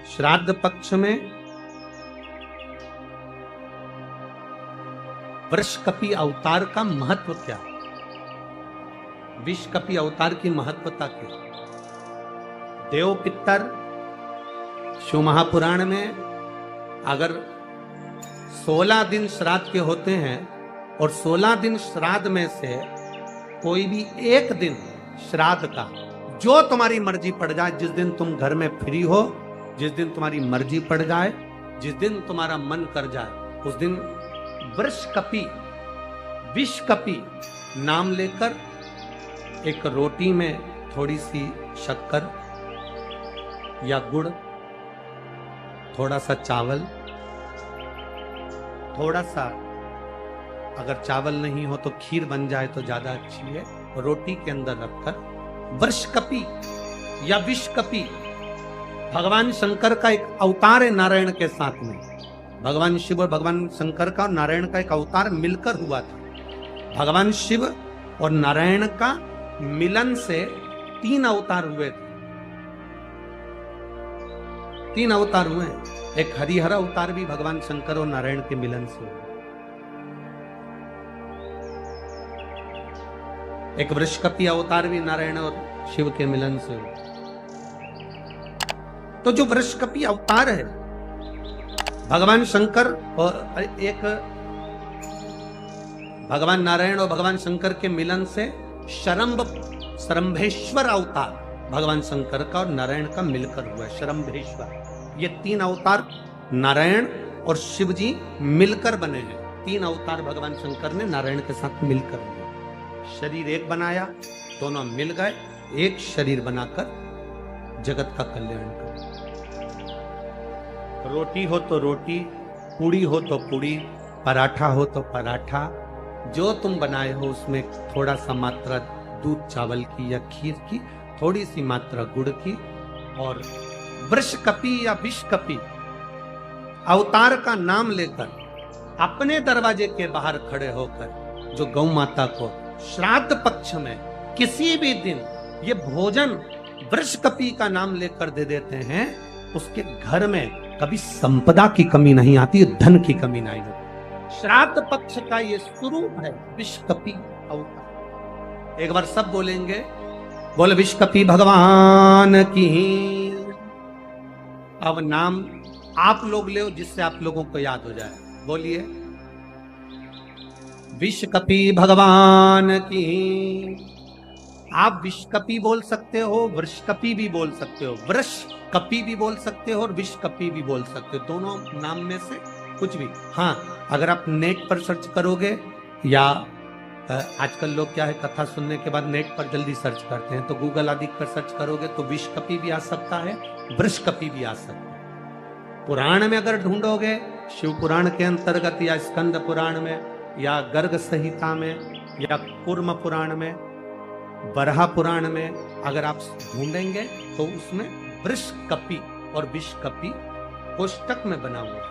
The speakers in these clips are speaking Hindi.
श्राद्ध पक्ष में वृषकपि अवतार का महत्व क्या है? विषकपि अवतार की महत्वता क्या है? देव पितर शिव महापुराण में अगर 16 दिन श्राद्ध के होते हैं और 16 दिन श्राद्ध में से कोई भी एक दिन श्राद्ध का जो तुम्हारी मर्जी पड़ जाए, जिस दिन तुम घर में फ्री हो, जिस दिन तुम्हारी मर्जी पड़ जाए, जिस दिन तुम्हारा मन कर जाए, उस दिन वृषकपि विषकपि नाम लेकर एक रोटी में थोड़ी सी शक्कर या गुड़, थोड़ा सा चावल, थोड़ा सा अगर चावल नहीं हो तो खीर बन जाए तो ज्यादा अच्छी है, रोटी के अंदर रखकर वृषकपि या विषकपि भगवान शंकर का एक अवतार है नारायण के साथ में। भगवान शिव और भगवान शंकर का और नारायण का एक अवतार मिलकर हुआ था। भगवान शिव और नारायण का मिलन से 3 अवतार हुए थे। 3 अवतार हुए। एक हरिहर अवतार भी भगवान शंकर और नारायण के मिलन से हुआ। एक वृषकपि अवतार भी नारायण और शिव के मिलन से हुआ। तो जो वृषकपि अवतार है भगवान शंकर और एक भगवान नारायण और भगवान शंकर के मिलन से शरंभेश्वर अवतार भगवान शंकर का और नारायण का मिलकर हुआ है। शरंभेश्वर, ये 3 अवतार नारायण और शिव जी मिलकर बने हैं। 3 अवतार भगवान शंकर ने नारायण के साथ मिलकर बने। शरीर एक बनाया, दोनों मिल गए, एक शरीर बनाकर जगत का कल्याण कर। रोटी हो तो रोटी, पूड़ी हो तो पूड़ी, पराठा हो तो पराठा, जो तुम बनाए हो उसमें थोड़ा सा मात्रा दूध चावल की या खीर की, थोड़ी सी मात्रा गुड़ की, और वृषकपि या विषकपि अवतार का नाम लेकर अपने दरवाजे के बाहर खड़े होकर जो गौ माता को श्राद्ध पक्ष में किसी भी दिन ये भोजन वृषकपि का नाम लेकर दे देते हैं, उसके घर में कभी संपदा की कमी नहीं आती, धन की कमी नहीं होती। श्राद्ध पक्ष का ये स्वरूप है विषकपि अवतार। एक बार सब बोलेंगे, बोल विषकपि भगवान की। अब नाम आप लोग ले जिससे आप लोगों को याद हो जाए। बोलिए, विषकपि भगवान की। आप विषकपि बोल सकते हो, वृषकपि भी बोल सकते हो, वृषकपि भी बोल सकते हो और विषकपि भी बोल सकते हो, दोनों नाम में से कुछ भी। हाँ, अगर आप नेट पर सर्च करोगे या आजकल लोग क्या है, कथा सुनने के बाद नेट पर जल्दी सर्च करते हैं, तो गूगल आदि पर सर्च करोगे तो विषकपि भी आ सकता है, वृषकपि भी आ सकता है। पुराण में अगर ढूंढोगे, शिव पुराण के अंतर्गत या स्कंद पुराण में या गर्ग संहिता में या कूर्म पुराण में, बरहा पुराण में अगर आप ढूंढेंगे तो उसमें वृषकपि और विषकपि कोष्टक में बना हुआ।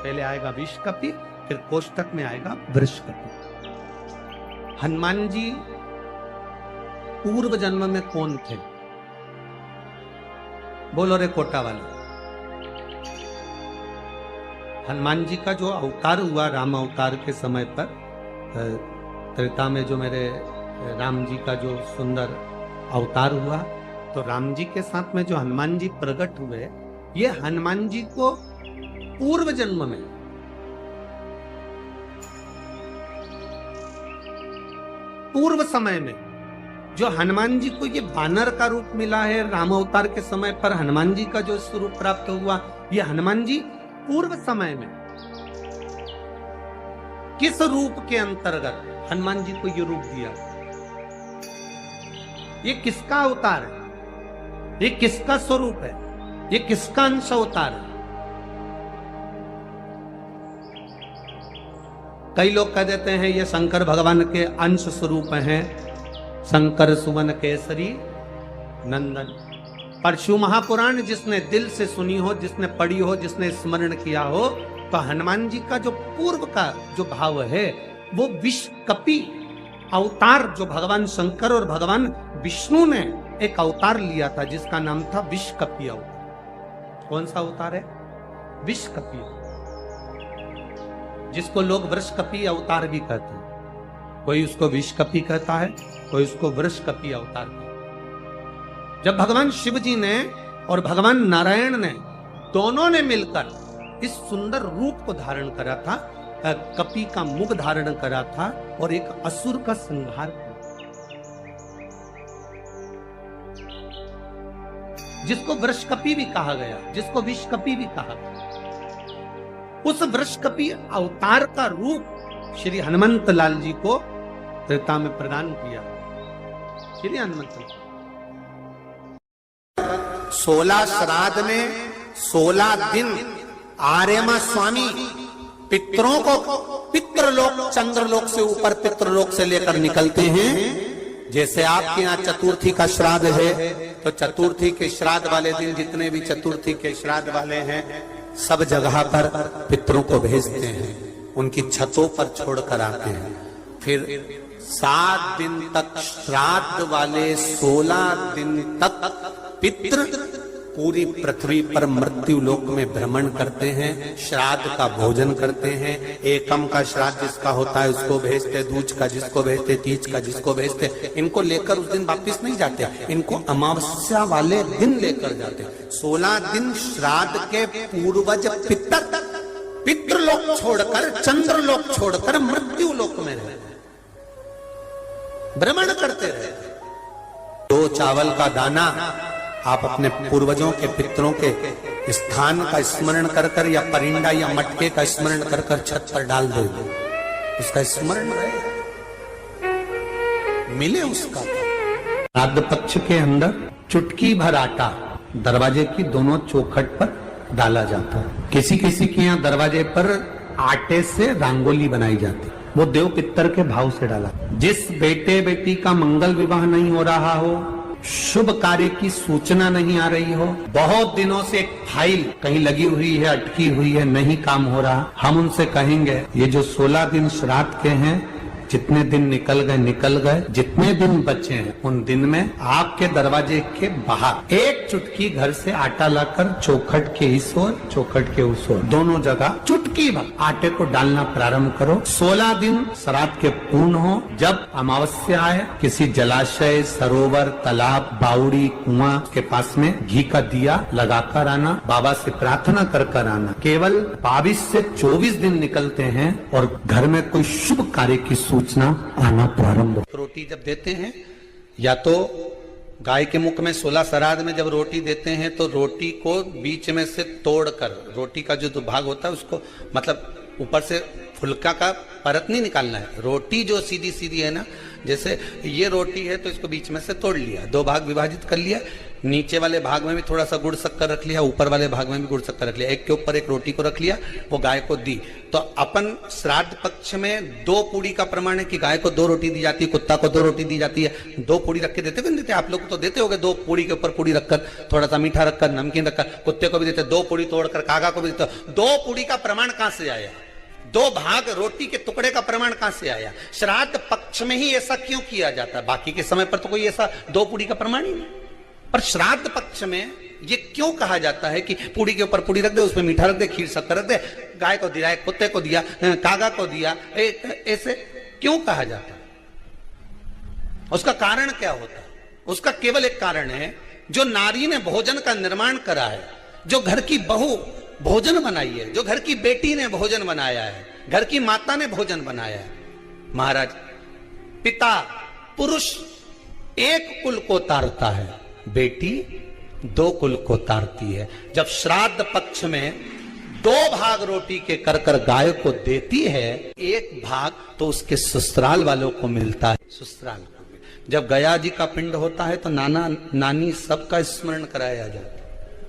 पहले आएगा विषकपि, फिर कोष्टक में आएगा वृषकपि। हनुमान जी पूर्व जन्म में कौन थे? बोलो रे कोटा वाले। हनुमान जी का जो अवतार हुआ राम अवतार के समय पर, त्रेता में जो मेरे राम जी का जो सुंदर अवतार हुआ, तो राम जी के साथ में जो हनुमान जी प्रकट हुए, ये हनुमान जी को पूर्व जन्म में पूर्व समय में जो हनुमान जी को ये बानर का रूप मिला है, राम अवतार के समय पर हनुमान जी का जो स्वरूप प्राप्त हुआ, ये हनुमान जी पूर्व समय में किस रूप के अंतर्गत हनुमान जी को ये रूप दिया? ये किसका अवतार है? ये किसका स्वरूप है? ये किसका अंश अवतार है? कई लोग कह देते हैं ये शंकर भगवान के अंश स्वरूप हैं, शंकर सुवन केसरी नंदन। पर शिव महापुराण जिसने दिल से सुनी हो, जिसने पढ़ी हो, जिसने स्मरण किया हो, तो हनुमान जी का जो पूर्व का जो भाव है वो विषकपि अवतार, जो भगवान शंकर और भगवान विष्णु ने एक अवतार लिया था जिसका नाम था विषकपि अवतार। कौन सा अवतार है? विषकपी, जिसको लोग वृषकपी अवतार भी कहते हैं। कोई उसको विषकपी कहता है, कोई उसको वृषकपी अवतार कहता है। जब भगवान शिव जी ने और भगवान नारायण ने दोनों ने मिलकर इस सुंदर रूप को धारण करा था, कपी का मुख धारण करा था और एक असुर का संहार किया, जिसको वृषकपी भी कहा गया, जिसको विषकपी भी कहा गया। उस वृषकपी अवतार का रूप श्री हनुमंत लाल जी को त्रेता में प्रदान किया। श्री हनुमंत लाल 16 श्राद्ध में 16 दिन आर्यमा स्वामी पितरों को पितृलोक चंद्रलोक से ऊपर पितृलोक से लेकर निकलते हैं। जैसे आपके यहाँ चतुर्थी का श्राद्ध है तो चतुर्थी के श्राद्ध वाले दिन जितने भी चतुर्थी के श्राद्ध वाले हैं सब जगह पर पितरों को भेजते हैं, उनकी छतों पर छोड़कर आते हैं। फिर 7 दिन तक श्राद्ध वाले 16 दिन तक पितृ पूरी पृथ्वी पर मृत्यु लोक में भ्रमण करते हैं, श्राद्ध का भोजन करते हैं। एकम का श्राद्ध जिसका होता है उसको भेजते, दूज का जिसको भेजते, तीज का जिसको भेजते। इनको लेकर उस दिन वापिस नहीं जाते, इनको अमावस्या वाले दिन लेकर जाते। 16 दिन श्राद्ध के पूर्वज पितृलोक छोड़कर चंद्रलोक छोड़कर मृत्यु लोक में रहे, भ्रमण करते रहे। 2 चावल का दाना आप अपने पूर्वजों के पितरों के स्थान का स्मरण कर कर या परिंदा या मटके का स्मरण कर कर छत पर डाल दो, उसका स्मरण रहे, मिले उसका। श्राद्ध पक्ष के अंदर चुटकी भर आटा दरवाजे की दोनों चौखट पर डाला जाता है। किसी किसी के यहाँ दरवाजे पर आटे से रंगोली बनाई जाती, वो देव पितर के भाव से डाला। जिस बेटे बेटी का मंगल विवाह नहीं हो रहा हो, शुभ कार्य की सूचना नहीं आ रही हो, बहुत दिनों से एक फाइल कहीं लगी हुई है, अटकी हुई है, नहीं काम हो रहा, हम उनसे कहेंगे ये जो 16 दिन श्राद्ध के हैं, जितने दिन निकल गए, जितने दिन बचे हैं उन दिन में आपके दरवाजे के बाहर एक चुटकी घर से आटा लाकर चौखट के इस ओर चौखट के उस ओर दोनों जगह चुटकी भर आटे को डालना प्रारंभ करो। 16 दिन श्राद्ध के पूर्ण हो। जब अमावस्या आए किसी जलाशय, सरोवर, तालाब, बावड़ी, कुआं के पास में घी का दिया लगाकर आना, बाबा से प्रार्थना कर आना। केवल 22 से 24 दिन निकलते हैं और घर में कोई शुभ कार्य की सूचना आना प्रारंभ। रोटी जब देते हैं या तो गाय के मुख में 16 श्राद्ध में जब रोटी देते हैं तो रोटी को बीच में से तोड़कर, रोटी का जो भाग होता है उसको मतलब ऊपर से फुलका का परत नहीं निकालना है। रोटी जो सीधी सीधी है ना, जैसे ये रोटी है तो इसको बीच में से तोड़ लिया, 2 भाग विभाजित कर लिया, नीचे वाले भाग में भी थोड़ा सा गुड़ शक्कर रख लिया, ऊपर वाले भाग में भी गुड़ शक्कर रख लिया, एक के ऊपर एक रोटी को रख लिया, वो गाय को दी। तो अपन श्राद्ध पक्ष में 2 पूड़ी का प्रमाण है कि गाय को 2 रोटी दी जाती है, कुत्ता को 2 रोटी दी जाती है। 2 पूड़ी रख के देते भी देते, आप लोग तो देते होगे, 2 पूड़ी के ऊपर पूड़ी रखकर, थोड़ा सा मीठा रखकर, नमकीन रखकर, कुत्ते को भी देते, 2 पूड़ी तोड़कर कागा को भी देते। 2 पूड़ी का प्रमाण कहां से आया? 2 भाग रोटी के टुकड़े का प्रमाण कहां से आया? श्राद्ध पक्ष में ही ऐसा क्यों किया जाता है? बाकी के समय पर तो कोई ऐसा 2 पूड़ी का प्रमाण ही नहीं, पर श्राद्ध पक्ष में ये क्यों कहा जाता है कि पूड़ी के ऊपर पूड़ी रख दे, उसमें मीठा रख दे, खीर शक्कर रख दे, गाय को दिया, कुत्ते को दिया, कागा को दिया, ऐसे क्यों कहा जाता है? उसका कारण क्या होता है? उसका केवल एक कारण है, जो नारी ने भोजन का निर्माण करा है, जो घर की बहू भोजन बनाई है, जो घर की बेटी ने भोजन बनाया है, घर की माता ने भोजन बनाया है। महाराज, पिता पुरुष एक कुल को तारता है, बेटी 2 कुल को तारती है। जब श्राद्ध पक्ष में 2 भाग रोटी के कर कर गाय को देती है, 1 भाग तो उसके ससुराल वालों को मिलता है, ससुराल को। जब गया जी का पिंड होता है तो नाना नानी सबका स्मरण कराया जाता है।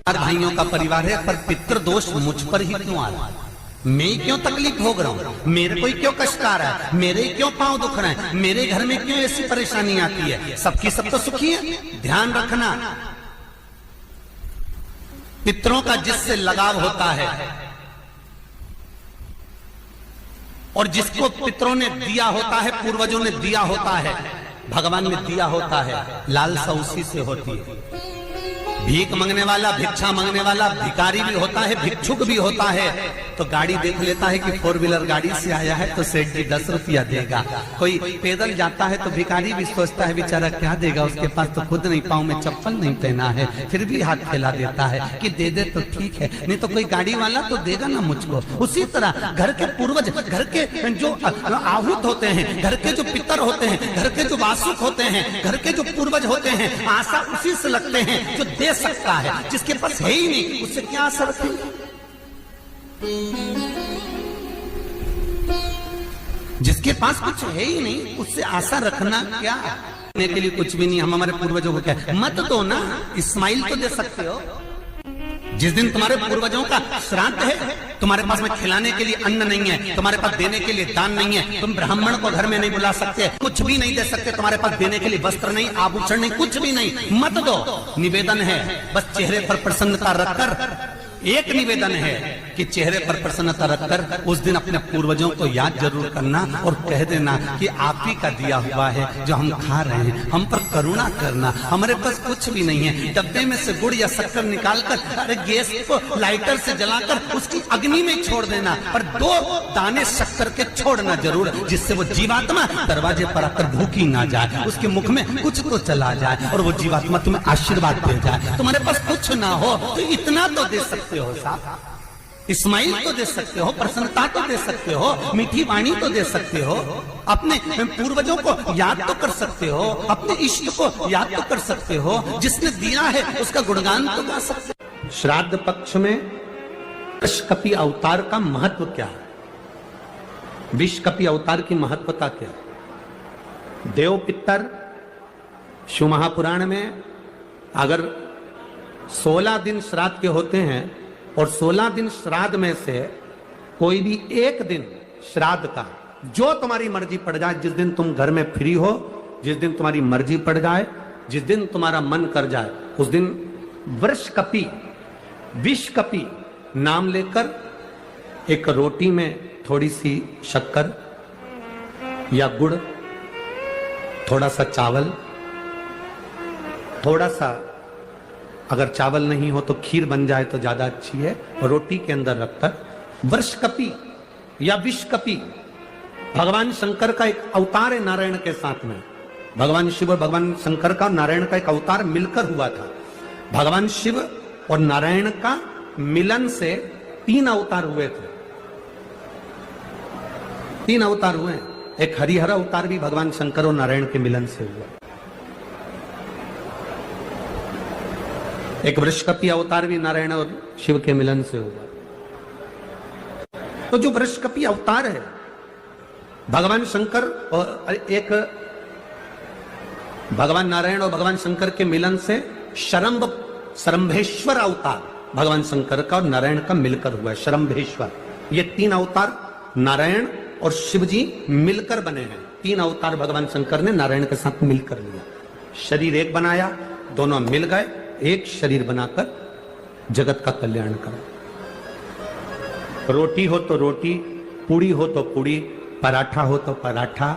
4 भाइयों का परिवार है, पर पितृदोष मुझ पर ही क्यों आ रहा है? मैं क्यों तकलीफ भोग रहा हूं? मेरे को क्यों कष्ट आ रहा है? मेरे क्यों पांव दुख रहे हैं? मेरे घर में क्यों ऐसी परेशानी आती है? सबकी सब तो सुखी है। ध्यान रखना, पितरों का जिससे लगाव होता है और जिसको पितरों ने दिया होता है, पूर्वजों ने दिया होता है, भगवान ने दिया होता है, लालसा उसी से होती है। भीख मांगने वाला, भिक्षा मांगने वाला भिखारी भी होता है, भिक्षुक भी होता है। तो गाड़ी देख लेता है कि 4 व्हीलर गाड़ी से आया है तो सेठ जी 10 रुपया देगा। कोई पैदल जाता है तो भिखारी भी सोचता है बेचारा क्या देगा, उसके पास तो खुद नहीं, पाँव में चप्पल नहीं पहना है, फिर भी हाथ फैला देता है कि दे दे तो ठीक है, नहीं तो कोई गाड़ी वाला तो देगा ना मुझको। उसी तरह घर के पूर्वज, घर के जो आहूत होते हैं, घर के जो पितर होते हैं, घर के जो वासुक होते हैं, घर के जो पूर्वज होते हैं, आशा उसी से लगते हैं जो दे सकता है। जिसके पास है ही नहीं उससे क्या आशा रखेंगे? जिसके पास कुछ है ही नहीं उससे आशा रखना क्या? देने के लिए कुछ भी नहीं। हम हमारे पूर्वजों को क्या मत दो ना, इस्माइल तो दे सकते हो। जिस दिन तुम्हारे पूर्वजों का श्राद्ध है, तुम्हारे पास में खिलाने के लिए अन्न नहीं है, तुम्हारे पास देने के लिए दान नहीं है, तुम ब्राह्मण को घर में नहीं बुला सकते, कुछ भी नहीं दे सकते, तुम्हारे पास देने के लिए वस्त्र नहीं, आभूषण नहीं, कुछ भी नहीं, मत दो। निवेदन है बस चेहरे पर प्रसन्नता रखकर, एक निवेदन है कि चेहरे पर प्रसन्नता रखकर उस दिन अपने पूर्वजों को याद जरूर करना और कह देना कि आप ही का दिया हुआ है जो हम खा रहे हैं, हम पर करुणा करना। हमारे पास कुछ भी नहीं है। डब्बे में से गुड़ या शक्कर निकालकर अरे गैस को लाइटर से जलाकर उसकी अग्नि में छोड़ देना, पर 2 दाने शक्कर के छोड़ना जरूर, जिससे वो जीवात्मा दरवाजे पर आकर भूखी ना जाए, उसके मुख में कुछ तो चला जाए और वो जीवात्मा तुम्हें आशीर्वाद दे जाए। तुम्हारे पास कुछ ना हो तो इतना तो दे सकते हो साहब, इस्माइल तो दे सकते हो, प्रसन्नता तो दे सकते हो, मीठी वाणी तो दे सकते हो, अपने पूर्वजों को याद तो कर सकते हो, अपने इष्ट को याद तो कर सकते हो, जिसने दिया है उसका गुणगान तो गा सकते हो। श्राद्ध पक्ष में विषकपि अवतार का महत्व क्या है? विषकपि अवतार की महत्वता क्या है? देव पितर शिव महापुराण में अगर 16 दिन श्राद्ध के होते हैं और 16 दिन श्राद्ध में से कोई भी एक दिन श्राद्ध का जो तुम्हारी मर्जी पड़ जाए, जिस दिन तुम घर में फ्री हो, जिस दिन तुम्हारी मर्जी पड़ जाए, जिस दिन तुम्हारा मन कर जाए, उस दिन वृषकपि, विषकपि नाम लेकर एक रोटी में थोड़ी सी शक्कर या गुड़, थोड़ा सा चावल, थोड़ा सा अगर चावल नहीं हो तो खीर बन जाए तो ज्यादा अच्छी है, रोटी के अंदर रखकर वृषकपि या विषकपि भगवान शंकर का एक अवतार है नारायण के साथ में। भगवान शिव और भगवान शंकर का और नारायण का एक अवतार मिलकर हुआ था। भगवान शिव और नारायण का मिलन से 3 अवतार हुए थे। 3 अवतार हुए। एक हरिहर अवतार भी भगवान शंकर और नारायण के मिलन से हुआ। एक वृषकपि अवतार भी नारायण और शिव के मिलन से हुआ। तो जो वृषकपि अवतार है भगवान शंकर और एक भगवान नारायण और भगवान शंकर के मिलन से शरंभेश्वर अवतार भगवान शंकर का और नारायण का मिलकर हुआ है। शरंभेश्वर, ये 3 अवतार नारायण और शिव जी मिलकर बने हैं। 3 अवतार भगवान शंकर ने नारायण के साथ मिलकर लिया, शरीर एक बनाया, दोनों मिल गए, एक शरीर बनाकर जगत का कल्याण करा। रोटी हो तो रोटी, पूड़ी हो तो पूड़ी, पराठा हो तो पराठा,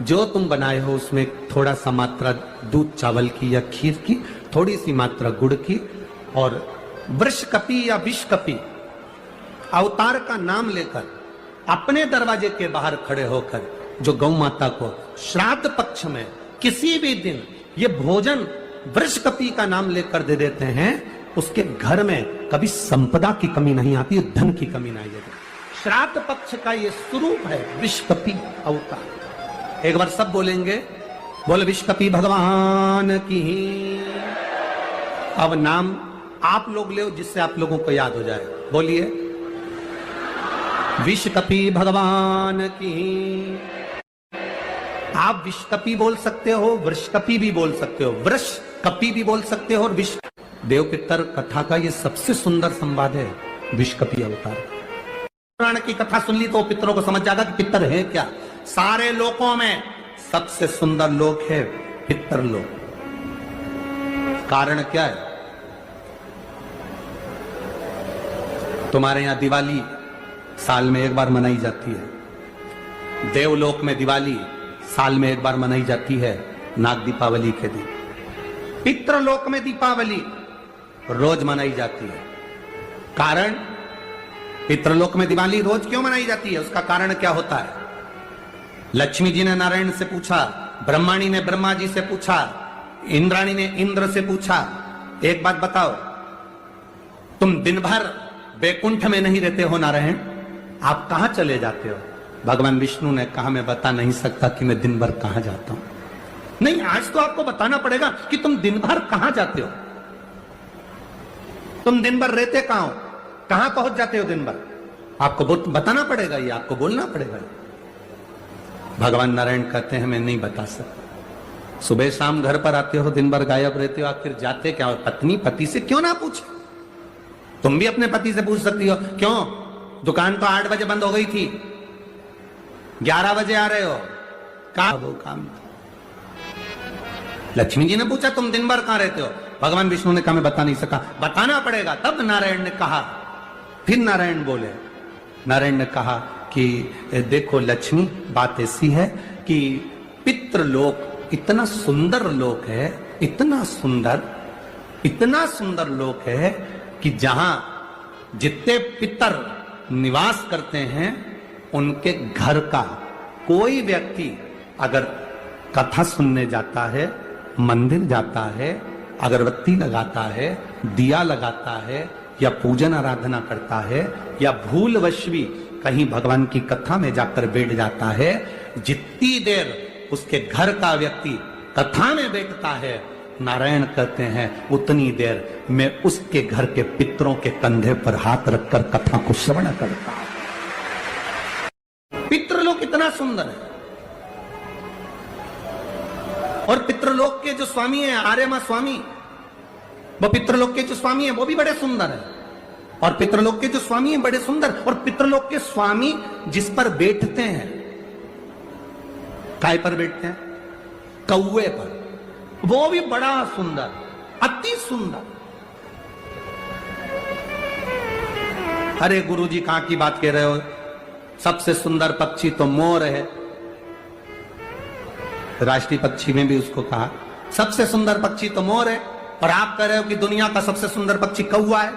जो तुम बनाए हो उसमें थोड़ा सा मात्रा दूध चावल की या खीर की, थोड़ी सी मात्रा गुड़ की, और वृषकपि या विषकपि अवतार का नाम लेकर अपने दरवाजे के बाहर खड़े होकर जो गौ माता को श्राद्ध पक्ष में किसी भी दिन ये भोजन वृषकपि का नाम लेकर दे देते हैं, उसके घर में कभी संपदा की कमी नहीं आती, धन की कमी नहीं आती। श्राद्ध पक्ष का ये स्वरूप है विषकपि अवतार। एक बार सब बोलेंगे, बोल विषकपि भगवान की। अब नाम आप लोग ले जिससे आप लोगों को याद हो जाए। बोलिए विषकपि भगवान की। आप विषकपि बोल सकते हो, वृषकपि भी बोल सकते हो, वृषकपि भी बोल सकते हो और विष। देव पितर कथा का ये सबसे सुंदर संवाद है विषकपि अवतार। पुराण की कथा सुन ली तो पितरों को समझ जाएगा कि पितर है क्या। सारे लोकों में सबसे सुंदर लोक है पितर लोक। कारण क्या है? तुम्हारे यहां दिवाली साल में एक बार मनाई जाती है। देवलोक में दिवाली साल में एक बार मनाई जाती है, नाग दीपावली के दिन। पितृलोक में दीपावली रोज मनाई जाती है। कारण, पितृलोक में दिवाली रोज क्यों मनाई जाती है, उसका कारण क्या होता है? लक्ष्मी जी ने नारायण से पूछा, ब्रह्माणी ने ब्रह्मा जी से पूछा, इंद्राणी ने इंद्र से पूछा, एक बात बताओ, तुम दिन भर बैकुंठ में नहीं रहते हो नारायण, आप कहां चले जाते हो? भगवान विष्णु ने कहा, मैं बता नहीं सकता कि मैं दिन भर कहां जाता हूं। नहीं, आज तो आपको बताना पड़ेगा कि तुम दिन भर कहां जाते हो, तुम दिन भर रहते कहां हो, कहां पहुंच जाते हो दिन भर, आपको बताना पड़ेगा, ये आपको बोलना पड़ेगा। भगवान नारायण कहते हैं, मैं नहीं बता सकता। सुबह शाम घर पर आते हो, दिन भर गायब रहते हो, आखिर जाते क्या हो? पत्नी पति से क्यों ना पूछे? तुम भी अपने पति से पूछ सकती हो, क्यों दुकान तो 8 बजे बंद हो गई थी, 11 बजे आ रहे हो, कहा वो काम था। लक्ष्मी जी ने पूछा, तुम दिन भर कहां रहते हो? भगवान विष्णु ने कहा, मैं बता नहीं सका। बताना पड़ेगा। तब नारायण ने कहा, फिर नारायण बोले, नारायण ने कहा कि देखो लक्ष्मी, बात ऐसी है कि पितृलोक इतना सुंदर लोक है, इतना सुंदर लोक है कि जहां जितने पितर निवास करते हैं, उनके घर का कोई व्यक्ति अगर कथा सुनने जाता है, मंदिर जाता है, अगरबत्ती लगाता है, दिया लगाता है, या पूजन आराधना करता है, या भूलवश भी कहीं भगवान की कथा में जाकर बैठ जाता है, जितनी देर उसके घर का व्यक्ति कथा में बैठता है, नारायण कहते हैं उतनी देर मैं उसके घर के पितरों के कंधे पर हाथ रखकर कथा को श्रवण करता हूं। पितृलोक इतना सुंदर है। और पितृलोक के जो स्वामी है, आर्यमा स्वामी, वो पितृलोक के जो स्वामी है वो भी बड़े सुंदर है। और पितृलोक के जो स्वामी है बड़े सुंदर, और पितृलोक के स्वामी जिस पर बैठते हैं, काय पर बैठते हैं? कौवे पर, वो भी बड़ा सुंदर, अति सुंदर। अरे गुरुजी कहां की बात कह रहे हो? सबसे सुंदर पक्षी तो मोर है, राष्ट्रीय पक्षी में भी उसको कहा सबसे सुंदर पक्षी तो मोर है, और आप कह रहे हो कि दुनिया का सबसे सुंदर पक्षी कौवा है।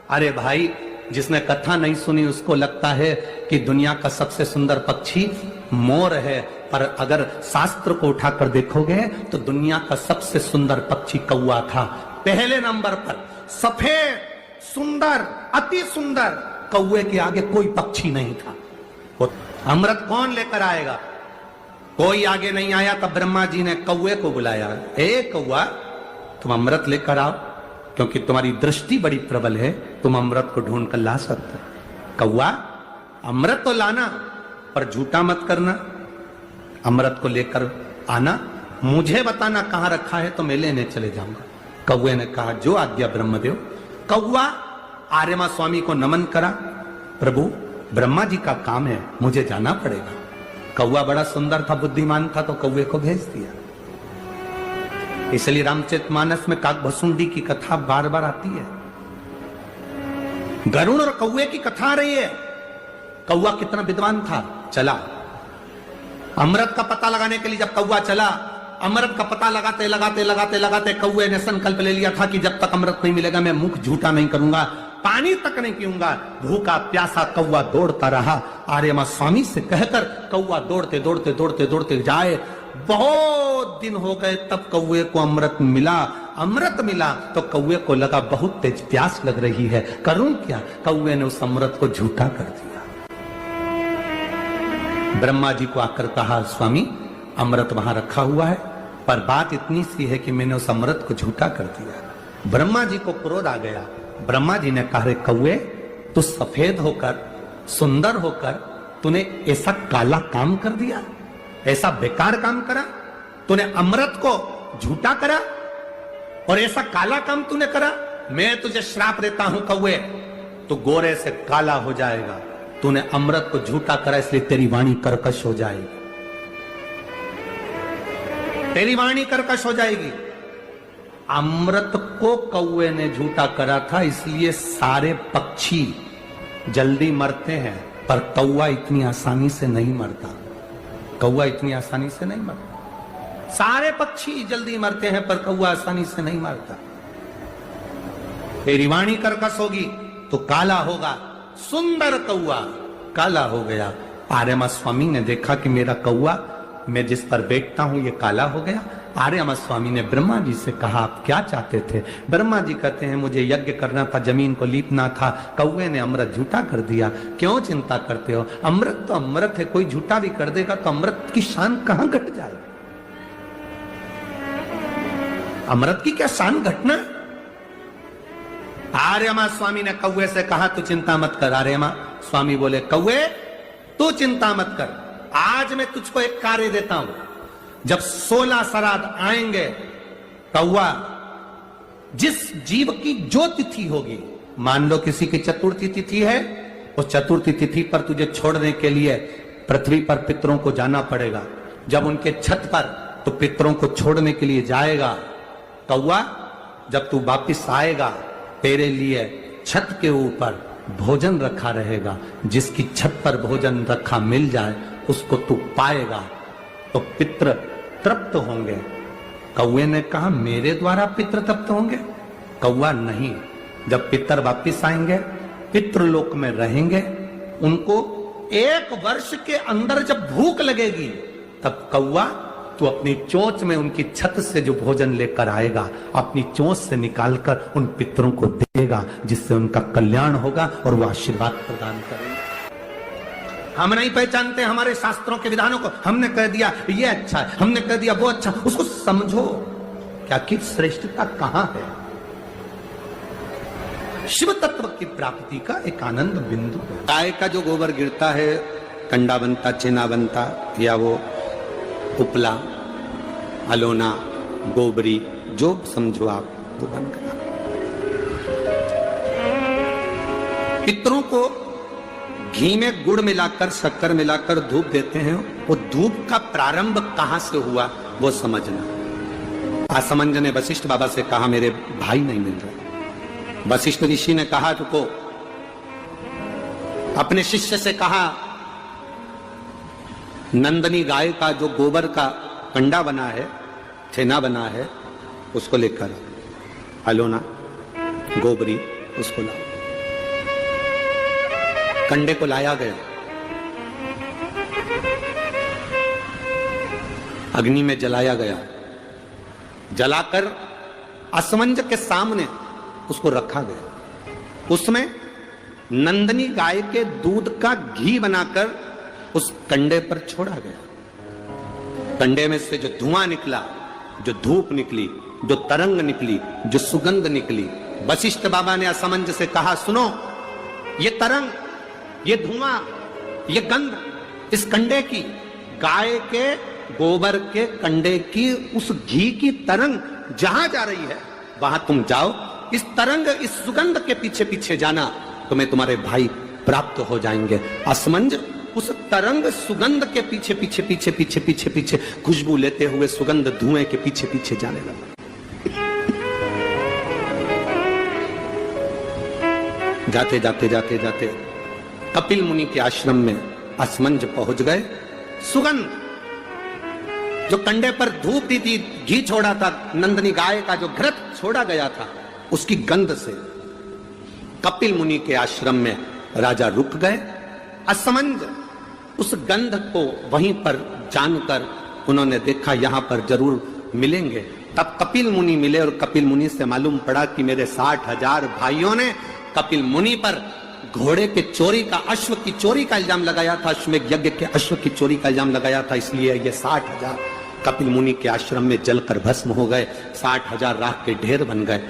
अरे भाई, जिसने कथा नहीं सुनी उसको लगता है कि दुनिया का सबसे सुंदर पक्षी मोर है, पर अगर शास्त्र को उठाकर देखोगे तो दुनिया का सबसे सुंदर पक्षी कौवा था। पहले नंबर पर सफेद, सुंदर, अति सुंदर कौवे के आगे कोई पक्षी नहीं था। अमृत कौन लेकर आएगा? कोई आगे नहीं आया, तब ब्रह्मा जी ने कौवे को बुलाया, ए कौवा, तुम अमृत लेकर आओ, क्योंकि तुम्हारी दृष्टि बड़ी प्रबल है, तुम अमृत को ढूंढ कर ला सकते। कौवा, अमृत तो लाना, पर झूठा मत करना, अमृत को लेकर आना, मुझे बताना कहां रखा है तो मैं लेने चले जाऊंगा। कौवे ने कहा, जो आज्ञा ब्रह्मदेव। कौवा आर्यमा स्वामी को नमन करा, प्रभु ब्रह्मा जी का काम है, मुझे जाना पड़ेगा। कौवा बड़ा सुंदर था, बुद्धिमान था, तो कौवे को भेज दिया। इसलिए रामचरितमानस में काकभसुंडी की कथा बार बार आती है। गरुड़ और कौवे की कथा आ रही है। कौवा कितना विद्वान था, चला अमृत का पता लगाने के लिए। जब कौवा चला, अमृत का पता लगाते लगाते लगाते लगाते कौवे ने संकल्प ले लिया था कि जब तक अमृत नहीं मिलेगा मैं मुख झूठा नहीं करूंगा, पानी तक नहीं पीऊंगा। भूखा प्यासा कौवा दौड़ता रहा। आर्यमा स्वामी से कहकर कौवा दौड़ते दौड़ते दौड़ते दौड़ते जाए, बहुत दिन हो गए, तब कौवे को अमृत मिला। अमृत मिला तो कौवे को लगा बहुत तेज प्यास लग रही है, करूं क्या? कौवे ने उस अमृत को झूठा कर दिया। ब्रह्मा जी को आकर कहा, स्वामी अमृत वहां रखा हुआ है, पर बात इतनी सी है कि मैंने उस अमृत को झूठा कर दिया। ब्रह्मा जी को क्रोध आ गया। ब्रह्मा जी ने कहा, रे कौवे, तू सफेद होकर, सुंदर होकर, तूने ऐसा काला काम कर दिया, ऐसा बेकार काम करा, तूने अमृत को झूठा करा और ऐसा काला काम तूने करा। मैं तुझे श्राप देता हूं कौवे, तू गोरे से काला हो जाएगा। तूने अमृत को झूठा करा, इसलिए तेरी वाणी कर्कश हो जाएगी, तेरी वाणी कर्कश हो जाएगी। अमृत को कौवे ने झूठा करा था, इसलिए सारे पक्षी जल्दी मरते हैं, पर कौवा इतनी आसानी से नहीं मरता। कौवा इतनी आसानी से नहीं मरता। सारे पक्षी जल्दी मरते हैं, पर कौवा आसानी से नहीं मरता। तेरी वाणी कर्कश होगी तो काला होगा। सुंदर कौआ काला हो गया। आर्यमा स्वामी ने देखा कि मेरा कौआ, मैं जिस पर बैठता हूं, ये काला हो गया। आर्यमा स्वामी ने ब्रह्मा जी से कहा, आप क्या चाहते थे? ब्रह्मा जी कहते हैं, मुझे यज्ञ करना था, जमीन को लीपना था, कौवे ने अमृत झूठा कर दिया। क्यों चिंता करते हो? अमृत तो अमृत है, कोई झूठा भी कर देगा तो अमृत की शान कहां घट जाए? अमृत की क्या शान घटना? आर्यमा स्वामी ने कौवे से कहा, तू चिंता मत कर। आर्यमा स्वामी बोले, कौवे तू चिंता मत कर, आज मैं तुझको एक कार्य देता हूं। जब 16 श्राद्ध आएंगे, कौवा, जिस जीव की जो तिथि होगी, मान लो किसी की चतुर्थी तिथि है, उस चतुर्थी तिथि पर तुझे छोड़ने के लिए पृथ्वी पर पितरों को जाना पड़ेगा। जब उनके छत पर तो पितरों को छोड़ने के लिए जाएगा, कौवा, जब तू वापिस आएगा, तेरे लिए छत के ऊपर भोजन रखा रहेगा। जिसकी छत पर भोजन रखा मिल जाए, उसको तू पाएगा तो पितृ तृप्त होंगे। कौवे ने कहा, मेरे द्वारा पितृ तृप्त होंगे? कौवा, नहीं, जब पितर वापिस आएंगे, पितृलोक में रहेंगे, उनको 1 वर्ष के अंदर जब भूख लगेगी, तब कौवा तू अपनी चोंच में उनकी छत से जो भोजन लेकर आएगा, अपनी चोंच से निकालकर उन पितरों को देगा, जिससे उनका कल्याण होगा और वो आशीर्वाद प्रदान करेंगे। हम नहीं पहचानते हमारे शास्त्रों के विधानों को। हमने कह दिया ये अच्छा है, हमने कह दिया वो अच्छा, उसको समझो क्या कि श्रेष्ठता कहां है। शिव तत्व की प्राप्ति का एक आनंद बिंदु है। गाय का जो गोबर गिरता है, कंडा बनता, चेना बनता, या वो उपला, अलोना, गोबरी, जो समझो आप, वो बन गया। पितरों को घी में गुड़ मिलाकर, शक्कर मिलाकर धूप देते हैं। वो धूप का प्रारंभ कहां से हुआ वो समझना। असमंज ने वशिष्ठ बाबा से कहा, मेरे भाई नहीं मिल रहे। वशिष्ठ ऋषि ने कहा, रुको, अपने शिष्य से कहा, नंदनी गाय का जो गोबर का कंडा बना है, छेना बना है, उसको लेकर, अलोना, गोबरी, उसको लाओ। कंडे को लाया गया, अग्नि में जलाया गया, जलाकर असमंज के सामने उसको रखा गया। उसमें नंदनी गाय के दूध का घी बनाकर उस कंडे पर छोड़ा गया। कंडे में से जो धुआं निकला, जो धूप निकली, जो तरंग निकली, जो सुगंध निकली, वशिष्ठ बाबा ने असमंज से कहा, सुनो, ये तरंग, ये धुआं, ये गंध इस कंडे की, गाय के गोबर के कंडे की, उस घी की तरंग जहां जा रही है, वहां तुम जाओ। इस तरंग, इस सुगंध के पीछे पीछे जाना, तुम्हें तुम्हारे भाई प्राप्त हो जाएंगे। असमंज उस तरंग सुगंध के पीछे पीछे पीछे पीछे पीछे पीछे खुशबू लेते हुए सुगंध धुएं के पीछे पीछे जाने लगा। जाते जाते जाते जाते कपिल मुनि के आश्रम में असमंज पहुंच गए। सुगंध, जो कंडे पर धूप दी थी, घी छोड़ा था, नंदनी गाय का जो घृत छोड़ा गया था, उसकी गंध से कपिल मुनि के आश्रम में राजा रुक गए। असमंज उस गंध को वहीं पर जानकर उन्होंने देखा, यहां पर जरूर मिलेंगे। तब कपिल मुनि मिले और कपिल मुनि से मालूम पड़ा कि मेरे 60,000 भाइयों ने कपिल मुनि पर घोड़े के चोरी का, अश्व की चोरी का इल्जाम लगाया था, अश्वमेध यज्ञ के अश्व की चोरी का इल्जाम लगाया था। इसलिए ये 60,000 कपिल मुनि के आश्रम में जलकर भस्म हो गए, 60,000 राख के ढेर बन गए।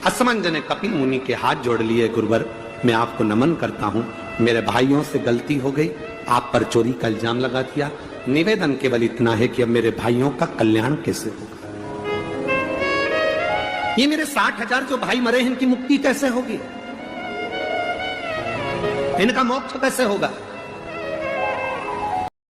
असमंज ने कपिल मुनि के हाथ जोड़ लिए, गुरुवर, मैं आपको नमन करता हूं, मेरे भाइयों से गलती हो गई, आप पर चोरी का इल्जाम लगा दिया। निवेदन केवल इतना है कि अब मेरे भाइयों का कल्याण कैसे होगा? ये मेरे 60,000 जो भाई मरे हैं, इनकी मुक्ति कैसे होगी? इनका मोक्ष कैसे होगा?